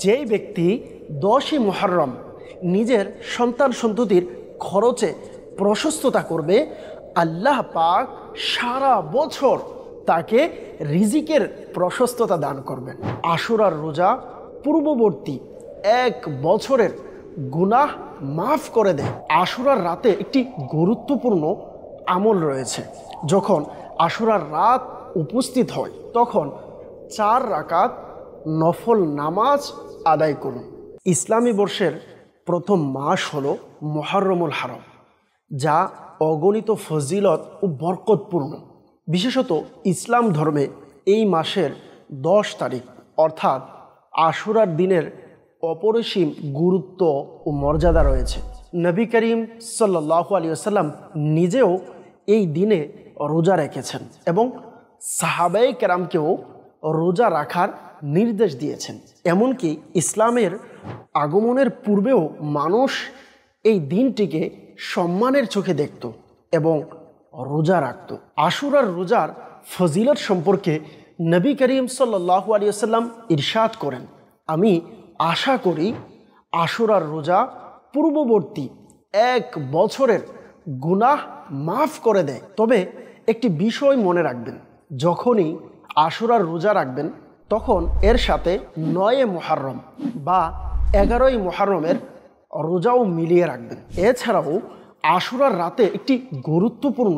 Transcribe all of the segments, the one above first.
যেই ব্যক্তি 10ই মুহররম নিজের সন্তান সন্ততির খরচে প্রশস্ততা করবে, আল্লাহ পাক সারা বছর তাকে রিজিকের প্রশস্ততা দান করবেন। আশুরার রোজা পূর্ববর্তী 1 বছরের গুনাহ মাফ করে দেয়। আশুরার রাতে একটি গুরুত্বপূর্ণ আমল রয়েছে। যখন আশুরার রাত উপস্থিত হয় তখন 4 রাকাত নফল নামাজ আদায় করুন। ইসলামী বর্ষের প্রথম মাস হলো মুহররমুল হারাম, যা অগণিত ফজিলত ও বরকতপূর্ণ। বিশেষত ইসলাম ধর্মে এই মাসের 10 তারিখ অর্থাৎ আশুরার দিনের অপরিসীম গুরুত্ব ও মর্যাদা রয়েছে। নবী করিম সাল্লাল্লাহু আলাইহি ওয়াসাল্লাম নিজেও এই দিনে রোজা রেখেছেন এবং সাহাবায়ে কেরামকেও রোজা রাখার নির্দেশ দিয়েছেন। এমনকি ইসলামের আগমনের পূর্বেও মানুষ এই দিনটিকে সম্মানের চোখে দেখত এবং রোজা রাখত। আশুরার রোজার ফজিলত সম্পর্কে নবী করিম সাল্লাল্লাহু আলাইহি ওয়াসাল্লাম ইরশাদ করেন, আমি আশা করি আশুরার রোজা পূর্ববর্তী 1 বছরের গুনাহ মাফ করে দেয়। তবে একটি বিষয় মনে রাখবেন, যখনই আশুরার রোজা রাখবেন তখন এর সাথে 9 মুহররম বা 11ই মুহররমের রোজাও মিলিয়ে রাখবেন। এছাড়াও আশুরার রাতে একটি গুরুত্বপূর্ণ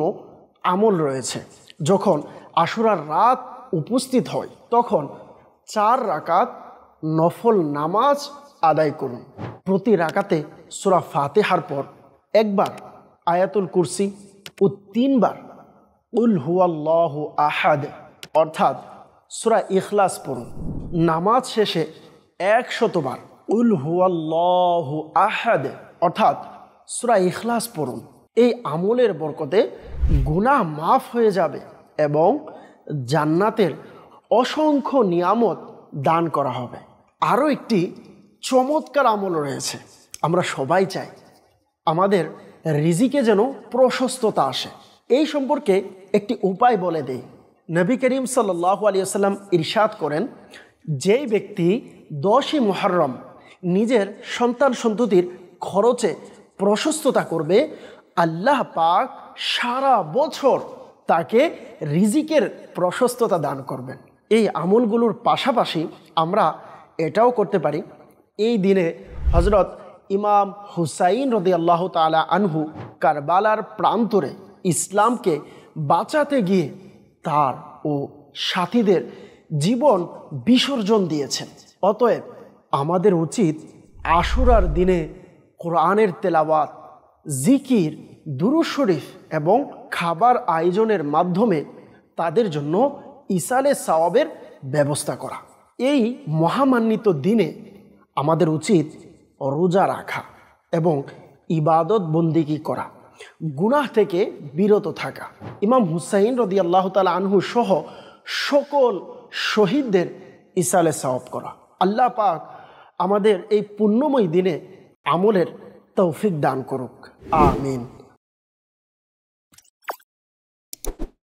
আমল রয়েছে। যখন আশুরার রাত উপস্থিত হয় তখন 4 রাকাত নফল নামাজ আদায় করুন। প্রতি রাকাতে সূরা ফাতিহার পর একবার আয়াতুল কুরসি ও 3 বার কুল হুয়াল্লাহু আহাদ অর্থাৎ সূরা ইখলাস পড়ুন। নামাজ শেষে 100 বার কুল হুয়াল্লাহু আহাদ অর্থাৎ সূরা ইখলাস পড়ুন। এই আমলের বরকতে গুনাহ মাফ হয়ে যাবে এবং জান্নাতের অসংখ্য নিয়ামত দান করা হবে। আরও একটি চমৎকার আমল রয়েছে। আমরা সবাই চাই আমাদের রিজিকে যেন প্রশস্ততা আসে। এই সম্পর্কে একটি উপায় বলে দেই। নবী করিম সাল্লাল্লাহু আলাইহি ওয়াসাল্লাম ইরশাদ করেন, যেই ব্যক্তি 10ই মুহররম নিজের সন্তান সন্ততির খরচে প্রশস্ততা করবে, আল্লাহ পাক সারা বছর তাকে রিজিকের প্রশস্ততা দান করবেন। এই আমলগুলোর পাশাপাশি আমরা এটাও করতে পারি, এই দিনে হযরত ইমাম হুসাইন রাদিয়াল্লাহু তাআলা আনহু কারবালার প্রান্তরে ইসলামকে বাঁচাতে গিয়ে তার ও সাথীদের জীবন বিসর্জন দিয়েছেন। অতএব আমাদের উচিত আশুরার দিনে কোরআনের তেলাওয়াত, জিকির, দুরূদ শরীফ এবং খাবার আয়োজনের মাধ্যমে তাদের জন্য ইসালে সওয়াবের ব্যবস্থা করা। এই মহামান্বিত দিনে আমাদের উচিত রোজা রাখা এবং ইবাদত বন্দিগি করা, গুনাহ থেকে বিরত থাকা, ইমাম হুসাইন রাদিয়াল্লাহু তাআলা আনহু সহ সকল শহীদদের ইসালে সওয়াব করা। আল্লাহ পাক আমাদের এই পুণ্যময় দিনে আমলের তৌফিক দান করুক। আমিন।